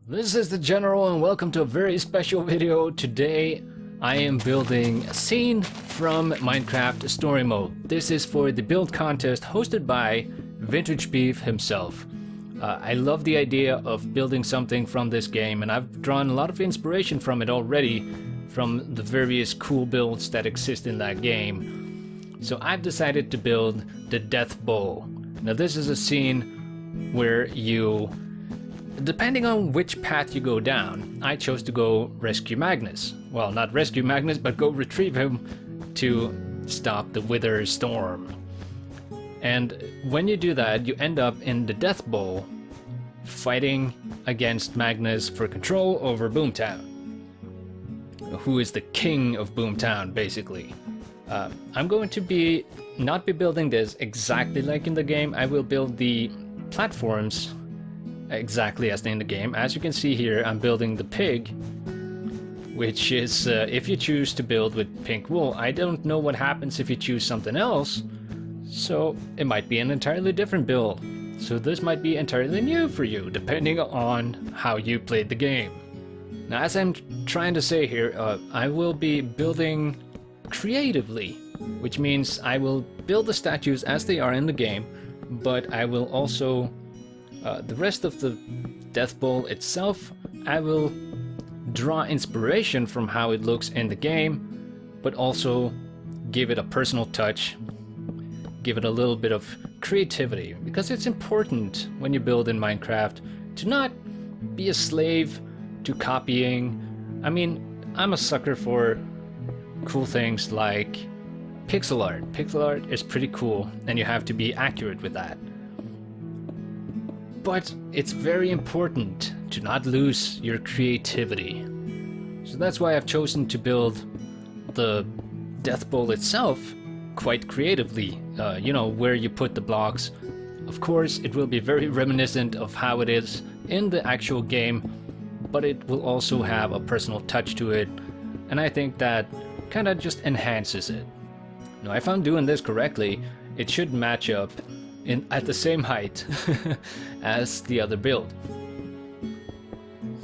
This is the General and welcome to a very special video. Today I am building a scene from Minecraft Story Mode. This is for the build contest hosted by VintageBeef himself. I love the idea of building something from this game, and I've drawn a lot of inspiration from it already, from the various cool builds that exist in that game. So I've decided to build the Death Bowl. Now this is a scene where you, depending on which path you go down, I chose to go rescue Magnus. Well, not rescue Magnus, but go retrieve him to stop the Wither Storm. And when you do that, you end up in the Death Bowl, fighting against Magnus for control over Boomtown, who is the king of Boomtown, basically. I'm going to not be building this exactly like in the game. I will build the platforms exactly as in the game. As you can see here, I'm building the pig, which is if you choose to build with pink wool. I don't know what happens if you choose something else, so it might be an entirely different build. So this might be entirely new for you, depending on how you played the game. Now, as I'm trying to say here, I will be building creatively, which means I will build the statues as they are in the game, but I will also the rest of the Death Bowl itself, I will draw inspiration from how it looks in the game, but also give it a personal touch, give it a little bit of creativity, because it's important when you build in Minecraft to not be a slave to copying. I mean, I'm a sucker for cool things like pixel art. Pixel art is pretty cool, and you have to be accurate with that. But it's very important to not lose your creativity. So that's why I've chosen to build the Death Bowl itself quite creatively. You know, where you put the blocks. Of course, it will be very reminiscent of how it is in the actual game, but it will also have a personal touch to it, and I think that kind of just enhances it. Now, if I'm doing this correctly, it should match up at the same height as the other build.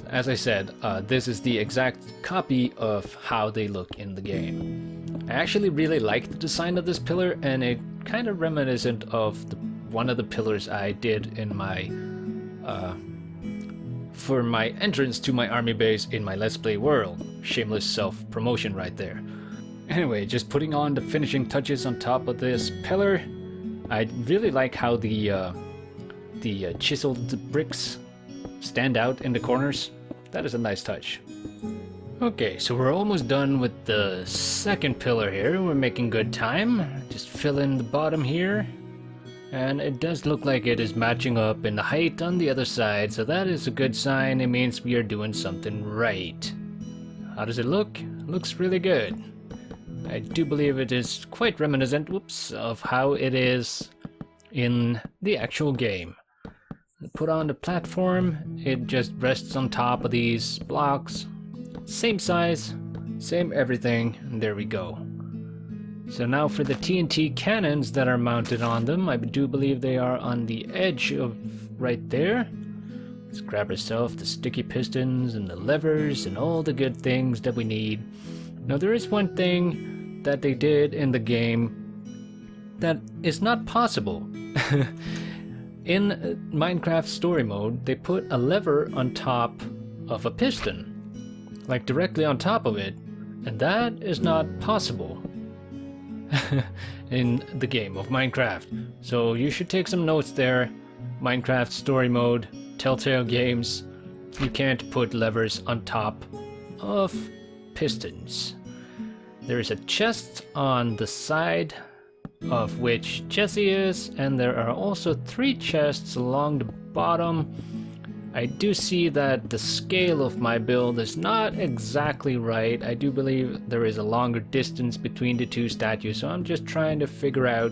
As I said, this is the exact copy of how they look in the game. I actually really like the design of this pillar, and it kind of reminiscent of one of the pillars I did in my for my entrance to my army base in my Let's Play world. Shameless self-promotion right there. Anyway, just putting on the finishing touches on top of this pillar. I really like how the chiseled bricks stand out in the corners. That is a nice touch. Okay, so we're almost done with the second pillar here. We're making good time. Just fill in the bottom here. And it does look like it is matching up in the height on the other side, so that is a good sign. It means we are doing something right. How does it look? Looks really good. I do believe it is quite reminiscent, of how it is in the actual game. Put on the platform, it just rests on top of these blocks. Same size, same everything, and there we go. So now for the TNT cannons that are mounted on them, I do believe they are on the edge of right there. Let's grab ourselves the sticky pistons and the levers and all the good things that we need. Now there is one thing that they did in the game that is not possible. In Minecraft Story Mode, they put a lever on top of a piston, like directly on top of it, and that is not possible in the game of Minecraft. So you should take some notes there. Minecraft Story Mode, TellTale Games, you can't put levers on top of pistons. There is a chest on the side of which Jesse is, and there are also 3 chests along the bottom. I do see that the scale of my build is not exactly right. I do believe there is a longer distance between the 2 statues, so I'm just trying to figure out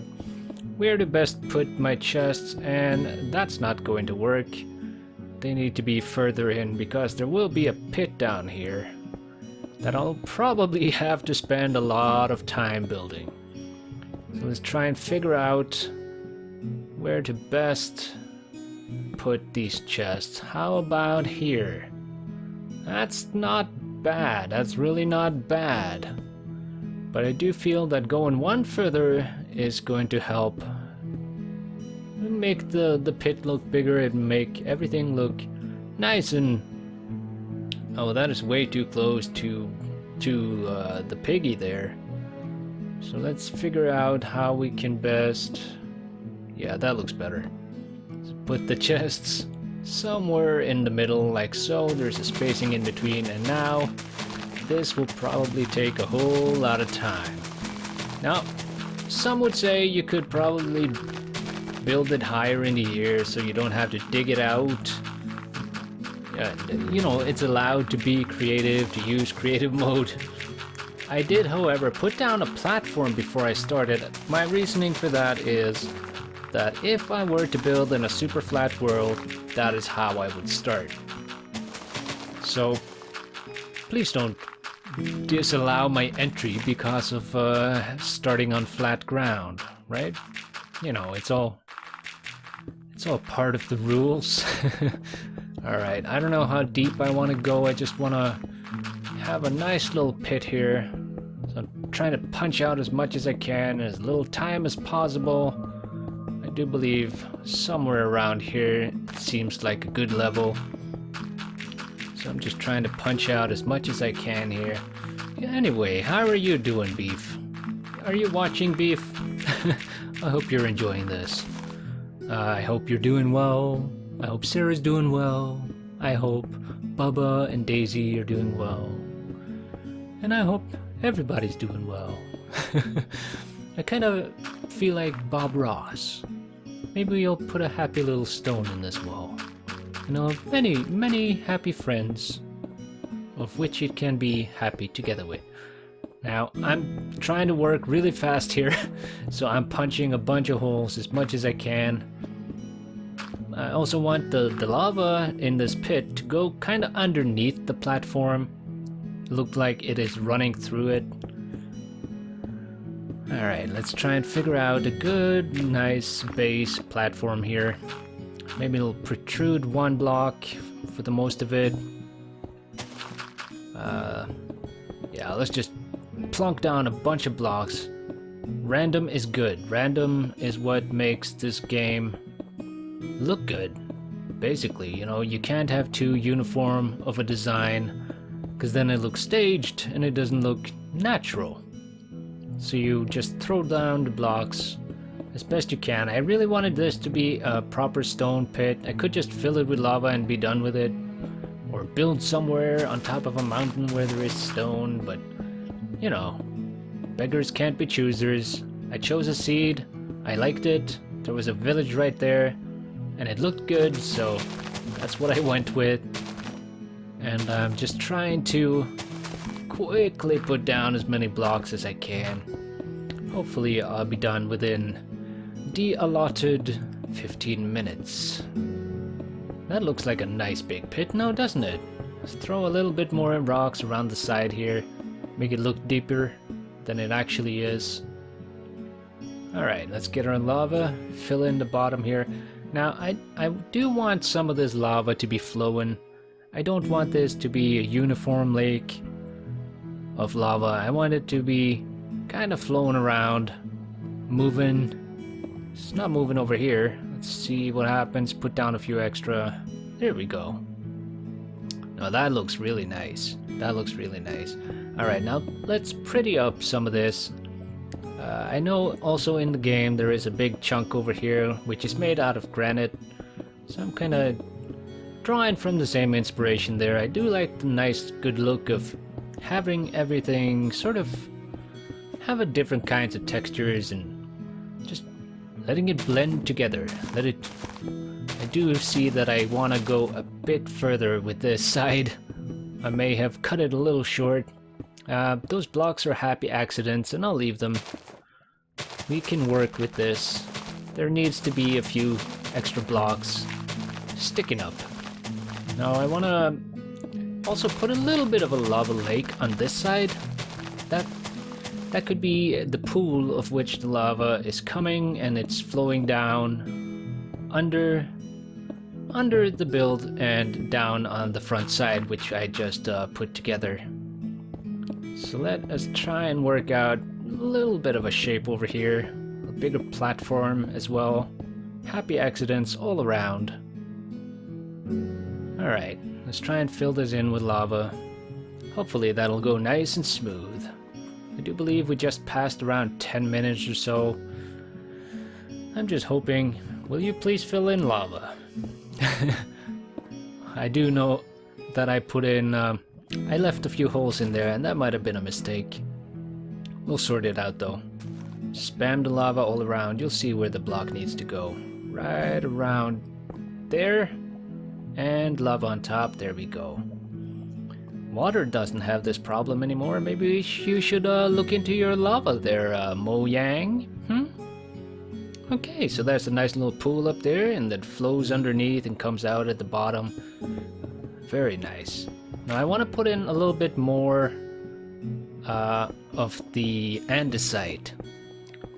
where to best put my chests, and that's not going to work. They need to be further in because there will be a pit down here that I'll probably have to spend a lot of time building. So let's try and figure out where to best put these chests? How about here? That's not bad. That's really not bad. But I do feel that going one further is going to help make the pit look bigger and make everything look nice and... Oh, that is way too close to the piggy there. So let's figure out how we can best... Yeah, that looks better. So put the chests somewhere in the middle like so. There's a spacing in between, and now this will probably take a whole lot of time. Now, some would say you could probably build it higher in the air so you don't have to dig it out. You know, it's allowed to be creative, to use creative mode. I did, however, put down a platform before I started. My reasoning for that is that if I were to build in a super flat world, that is how I would start. So, please don't disallow my entry because of starting on flat ground, right? You know, it's all part of the rules. Alright, I don't know how deep I want to go. I just want to have a nice little pit here. So I'm trying to punch out as much as I can in as little time as possible. I do believe somewhere around here seems like a good level. So I'm just trying to punch out as much as I can here. Yeah, anyway, how are you doing, Beef? Are you watching, Beef? I hope you're enjoying this. I hope you're doing well. I hope Sarah's doing well. I hope Bubba and Daisy are doing well. And I hope everybody's doing well. I kind of feel like Bob Ross. Maybe you'll put a happy little stone in this wall. You know, many, many happy friends, of which it can be happy together with. Now, I'm trying to work really fast here, so I'm punching a bunch of holes as much as I can. I also want the lava in this pit to go kind of underneath the platform. Look like it is running through it. Alright, let's try and figure out a good, nice base platform here. Maybe it'll protrude one block for the most of it. Yeah, let's just plunk down a bunch of blocks. Random is good. Random is what makes this game look good. Basically, you know, you can't have too uniform of a design because then it looks staged and it doesn't look natural. So you just throw down the blocks as best you can. I really wanted this to be a proper stone pit. I could just fill it with lava and be done with it, or build somewhere on top of a mountain where there is stone, but you know, beggars can't be choosers. I chose a seed, I liked it, there was a village right there, and it looked good, so that's what I went with. And I'm just trying to quickly put down as many blocks as I can. Hopefully I'll be done within the allotted 15 minutes. That looks like a nice big pit now, doesn't it? Let's throw a little bit more rocks around the side here, make it look deeper than it actually is. Alright, let's get our lava, fill in the bottom here. Now, I do want some of this lava to be flowing. I don't want this to be a uniform lake of lava. I want it to be kind of flowing around, moving. It's not moving over here. Let's see what happens. Put down a few extra. There we go. Now that looks really nice. That looks really nice. Alright, now let's pretty up some of this. I know also in the game there is a big chunk over here which is made out of granite. So I'm kind of drawing from the same inspiration there. I do like the nice good look of having everything sort of have a different kinds of textures and just letting it blend together. I do see that I want to go a bit further with this side. I may have cut it a little short. Those blocks are happy accidents and I'll leave them. We can work with this. There needs to be a few extra blocks sticking up. Now I want to also put a little bit of a lava lake on this side. That could be the pool of which the lava is coming and it's flowing down under under the build and down on the front side, which I just put together. So let us try and work out a little bit of a shape over here, a bigger platform as well. Happy accidents all around. Alright, let's try and fill this in with lava. Hopefully that'll go nice and smooth. I do believe we just passed around 10 minutes or so. I'm just hoping, will you please fill in lava? I do know that I put in, I left a few holes in there and that might have been a mistake. We'll sort it out though. Spam the lava all around, you'll see where the block needs to go. Right around there. And lava on top, there we go. Water doesn't have this problem anymore. Maybe you should look into your lava there, Mojang. Okay, so there's a nice little pool up there and that flows underneath and comes out at the bottom. Very nice. Now I want to put in a little bit more of the andesite.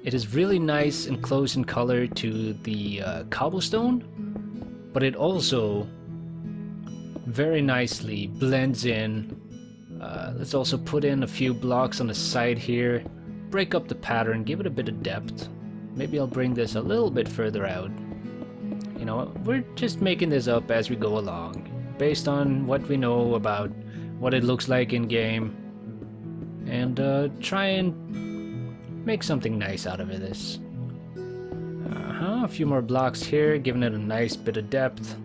It is really nice and close in color to the cobblestone, but it also very nicely blends in. Let's also put in a few blocks on the side here, break up the pattern, give it a bit of depth. Maybe I'll bring this a little bit further out. You know, we're just making this up as we go along, based on what we know about what it looks like in game, and try and make something nice out of this. A few more blocks here, giving it a nice bit of depth.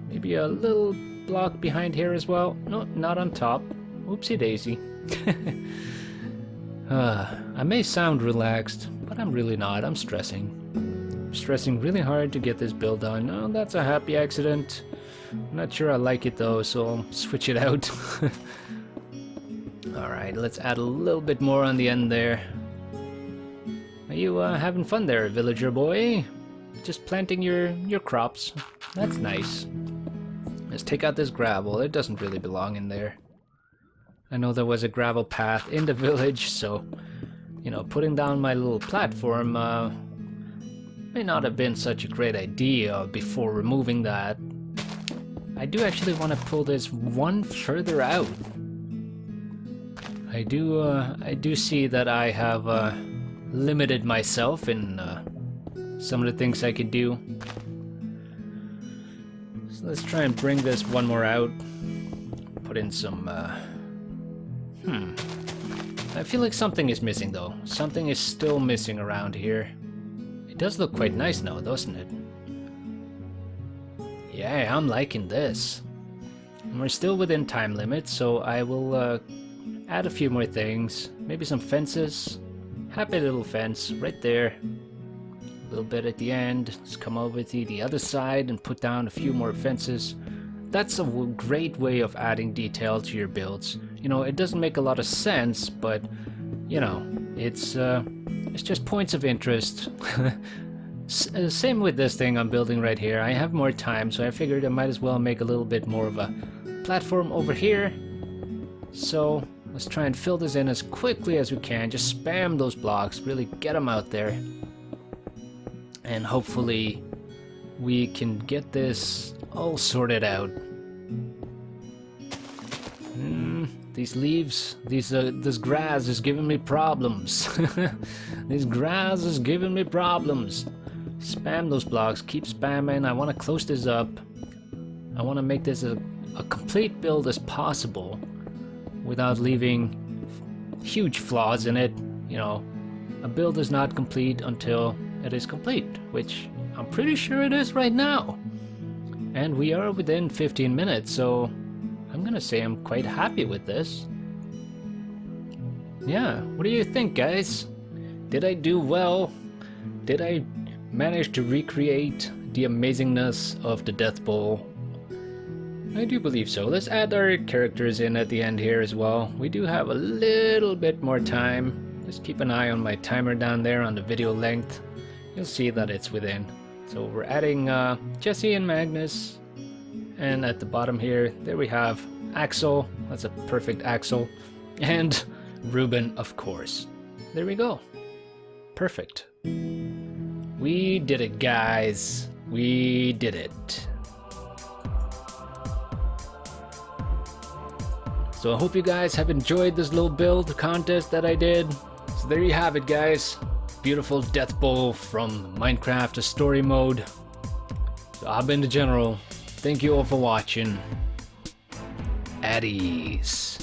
Maybe a little block behind here as well. No, not on top. Oopsie daisy. I may sound relaxed, but I'm really not. I'm stressing. I'm stressing really hard to get this build done. Oh, that's a happy accident. I'm not sure I like it though, so I'll switch it out. Alright, let's add a little bit more on the end there. Are you having fun there, villager boy? Just planting your crops. That's nice. Let's take out this gravel. It doesn't really belong in there. I know there was a gravel path in the village, so, you know, putting down my little platform may not have been such a great idea before removing that. I do actually want to pull this one further out. I do see that I have limited myself in some of the things I could do. So let's try and bring this one more out. Put in some I feel like something is missing though. Something is still missing around here. It does look quite nice now, doesn't it? Yeah, I'm liking this. And we're still within time limit, so I will add a few more things. Maybe some fences. Happy little fence right there. A little bit at the end. Let's come over to the other side and put down a few more fences. That's a great way of adding detail to your builds. You know, it doesn't make a lot of sense, but, you know, it's just points of interest. Same with this thing I'm building right here. I have more time, so I figured I might as well make a little bit more of a platform over here. So let's try and fill this in as quickly as we can. Just spam those blocks, really get them out there. And hopefully we can get this all sorted out. These leaves, this grass is giving me problems. This grass is giving me problems. Spam those blocks, keep spamming. I want to close this up. I want to make this a complete build as possible without leaving huge flaws in it. You know, a build is not complete until it is complete, which I'm pretty sure it is right now. And we are within 15 minutes, so I'm gonna say I'm quite happy with this. Yeah, what do you think, guys? Did I do well? Did I manage to recreate the amazingness of the Death Bowl? I do believe so. Let's add our characters in at the end here as well. We do have a little bit more time. Just keep an eye on my timer down there on the video length. You'll see that it's within. So we're adding Jesse and Magnus. And at the bottom here, there we have Axel. That's a perfect Axel. And Ruben, of course. There we go. Perfect. We did it, guys. We did it. So I hope you guys have enjoyed this little build contest that I did. So there you have it, guys. Beautiful death bowl from Minecraft story mode. So I've been the General. Thank you all for watching. At ease.